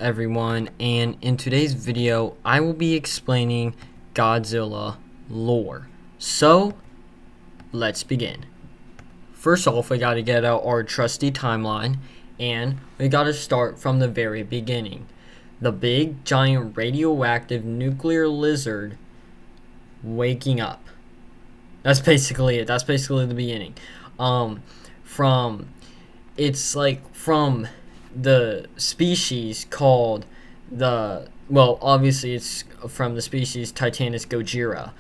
everyone, and in today's video I will be explaining Godzilla lore. So let's begin. First off, we gotta get out our trusty timeline, and we gotta start from the very beginning. The big giant radioactive nuclear lizard waking up. That's basically it. That's basically the beginning. From the species called obviously it's from the species Titanus gojira.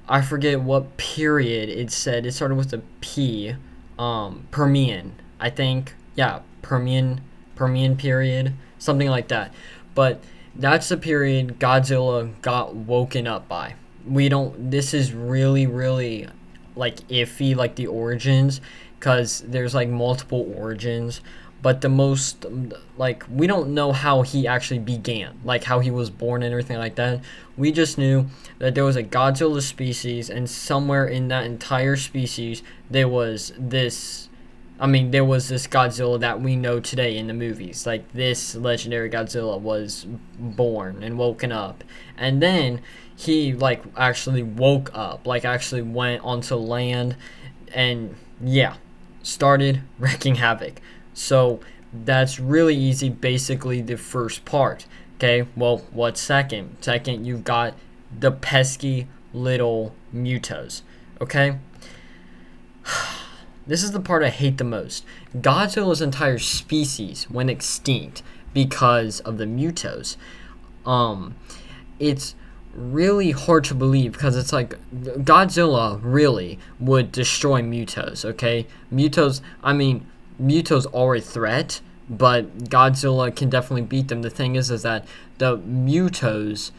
I forget what period it said. It started with a P. Permian, I think. Yeah, Permian period, something like that. But that's the period Godzilla got woken up by. This is really iffy, like the origins, because there's like multiple origins, but the most we don't know how he actually began, like how he was born and everything like that. We just knew that there was a Godzilla species, and somewhere in that entire species there was this Godzilla that we know today in the movies. Like, this legendary Godzilla was born and woken up, and then he actually woke up, actually went onto land, and started wreaking havoc. So that's really easy, basically the first part. Okay, well, what's second? Second, you've got the pesky little Mutos. Okay, this is the part I hate the most. Godzilla's entire species went extinct because of the Mutos. It's really hard to believe, because it's like Godzilla really would destroy Mutos. Okay, Mutos are a threat, but Godzilla can definitely beat them. The thing is that the Mutos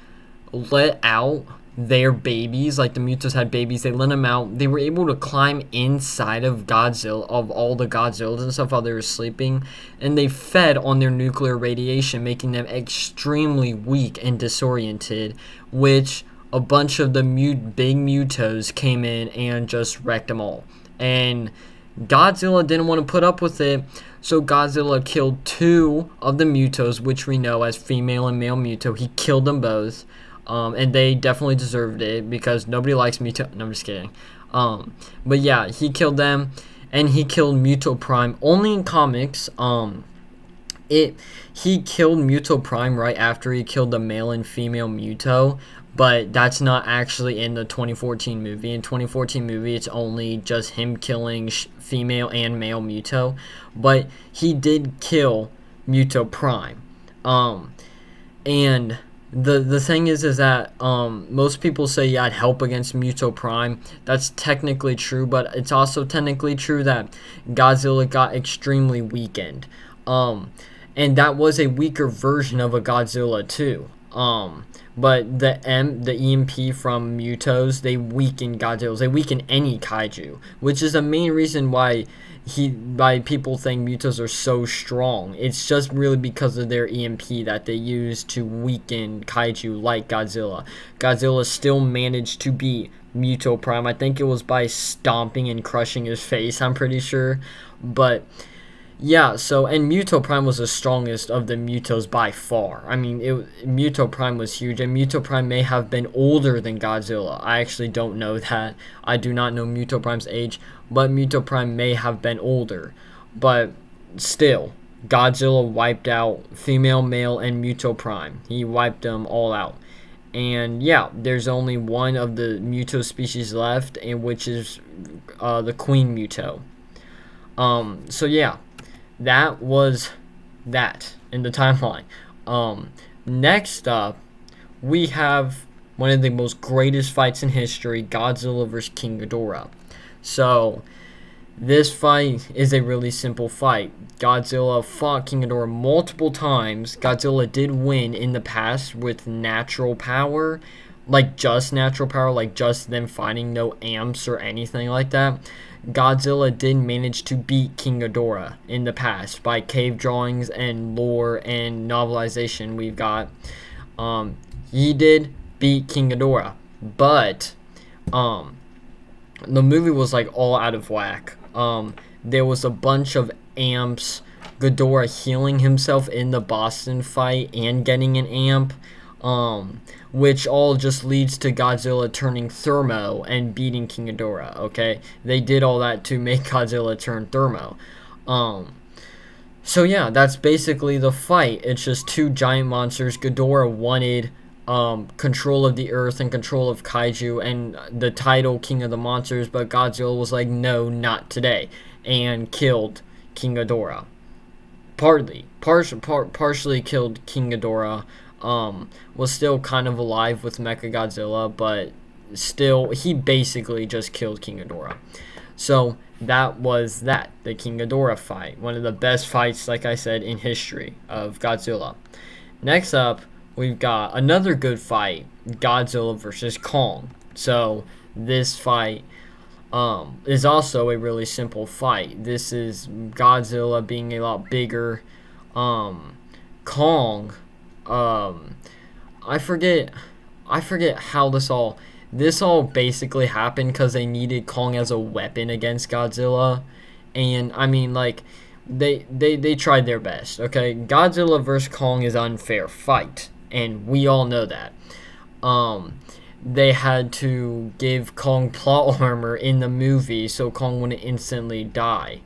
let out their babies. Like, the Mutos had babies, they let them out. They were able to climb inside of all the Godzillas and stuff while they were sleeping, and they fed on their nuclear radiation, making them extremely weak and disoriented, which a bunch of the big Mutos came in and just wrecked them all. And Godzilla didn't want to put up with it, so Godzilla killed two of the Mutos, which we know as female and male Muto. He killed them both, and they definitely deserved it, because nobody likes Muto. No, I'm just kidding. But yeah, he killed them, and he killed Muto Prime. Only in comics, he killed Muto Prime right after he killed the male and female Muto, but that's not actually in the 2014 movie. In 2014 movie, it's only just him killing female and male Muto, but he did kill Muto Prime. And the thing is that most people say I'd help against Muto Prime. That's technically true, but it's also technically true that Godzilla got extremely weakened. And that was a weaker version of a Godzilla too. But the EMP from Mutos, they weaken Godzillas. They weaken any kaiju, which is the main reason why people think Mutos are so strong. It's just really because of their EMP that they use to weaken kaiju like Godzilla. Godzilla still managed to beat Muto Prime. I think it was by stomping and crushing his face, I'm pretty sure. But yeah, and Muto Prime was the strongest of the Mutos by far. Muto Prime was huge, and Muto Prime may have been older than Godzilla. I actually don't know that. I do not know Muto Prime's age, but Muto Prime may have been older. But still, Godzilla wiped out female, male, and Muto Prime. He wiped them all out. And yeah, there's only one of the Muto species left, and which is the Queen Muto. So yeah, that was that in the timeline. Next up, we have one of the most greatest fights in history, Godzilla vs. King Ghidorah. So this fight is a really simple fight. Godzilla fought King Ghidorah multiple times. Godzilla did win in the past with natural power, just natural power, just them fighting, no amps or anything like that. Godzilla did manage to beat King Ghidorah in the past by cave drawings and lore and novelization we've got. He did beat King Ghidorah, but the movie was all out of whack. There was a bunch of amps Ghidorah healing himself in the Boston fight and getting an amp, which all just leads to Godzilla turning Thermo and beating King Ghidorah. Okay, they did all that to make Godzilla turn Thermo. So yeah, that's basically the fight. It's just two giant monsters. Ghidorah wanted control of the earth and control of kaiju and the title King of the Monsters, but Godzilla was like, no, not today, and killed King Ghidorah. Partially killed King Ghidorah. Was still kind of alive with Mechagodzilla, but still, he basically just killed King Ghidorah. So that was that, the King Ghidorah fight. One of the best fights, like I said, in history of Godzilla. Next up, we've got another good fight, Godzilla versus Kong. So this fight is also a really simple fight. This is Godzilla being a lot bigger. Kong, I forget how this all basically happened because they needed Kong as a weapon against Godzilla, and I mean, like, they tried their best. Okay, Godzilla vs. Kong is an unfair fight, and we all know that. They had to give Kong plot armor in the movie so Kong wouldn't instantly die.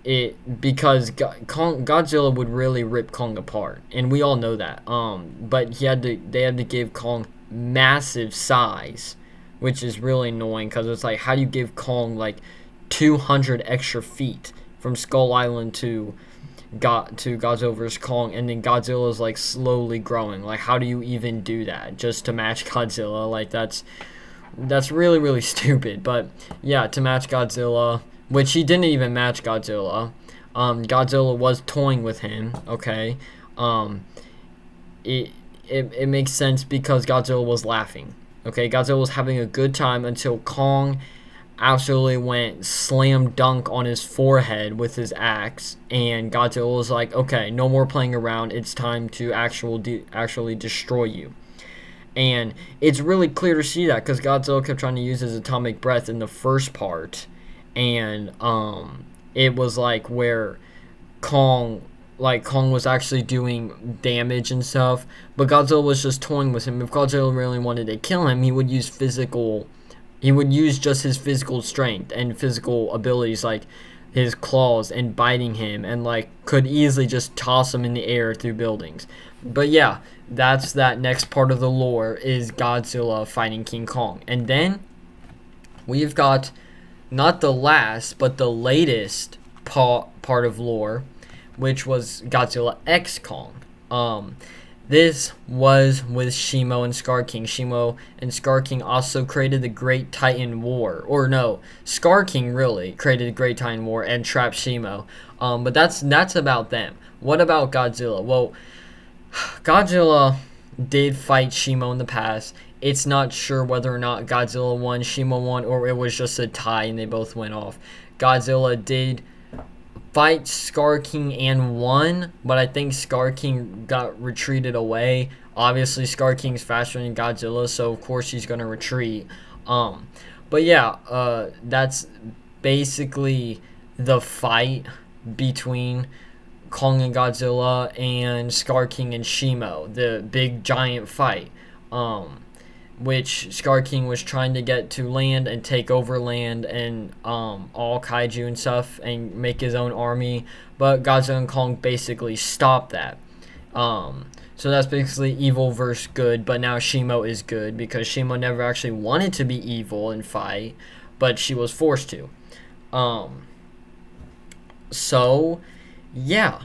Because Godzilla would really rip Kong apart, and we all know that. But they had to give Kong massive size, which is really annoying because it's like, how do you give Kong like 200 extra feet from Skull Island to Godzilla vs. Kong, and then Godzilla's like slowly growing? Like, how do you even do that just to match Godzilla? Like, that's really, really stupid. But yeah, to match Godzilla, which he didn't even match Godzilla. Godzilla was toying with him. Okay, it makes sense because Godzilla was laughing. Okay, Godzilla was having a good time until Kong absolutely went slam dunk on his forehead with his axe, and Godzilla was like, okay, no more playing around, it's time to actually destroy you. And it's really clear to see that because Godzilla kept trying to use his atomic breath in the first part, and it was like where Kong was actually doing damage and stuff, but Godzilla was just toying with him. If Godzilla really wanted to kill him, he would use just his physical strength and physical abilities, like his claws and biting him, and like could easily just toss him in the air through buildings. But yeah, that's that next part of the lore, is Godzilla fighting King Kong. And then we've got not the last but the latest part of lore, which was Godzilla X Kong. This was with Shimo and Scar King. Shimo and Scar King also created the Great Titan War. Or no, Scar King really created the Great Titan War and trapped Shimo. But that's about them. What about Godzilla? Well, Godzilla did fight Shimo in the past. It's not sure whether or not Godzilla won, Shimo won, or it was just a tie and they both went off. Godzilla did fight Scar King and won, but I think Scar King got retreated away. Obviously, Scar King's faster than Godzilla, so of course he's gonna retreat. But yeah, that's basically the fight between Kong and Godzilla and Scar King and Shimo, the big giant fight, which Scar King was trying to get to land and take over land and all kaiju and stuff and make his own army, but Godzilla and Kong basically stopped that. So that's basically evil versus good, but now Shimo is good because Shimo never actually wanted to be evil and fight, but she was forced to. So yeah,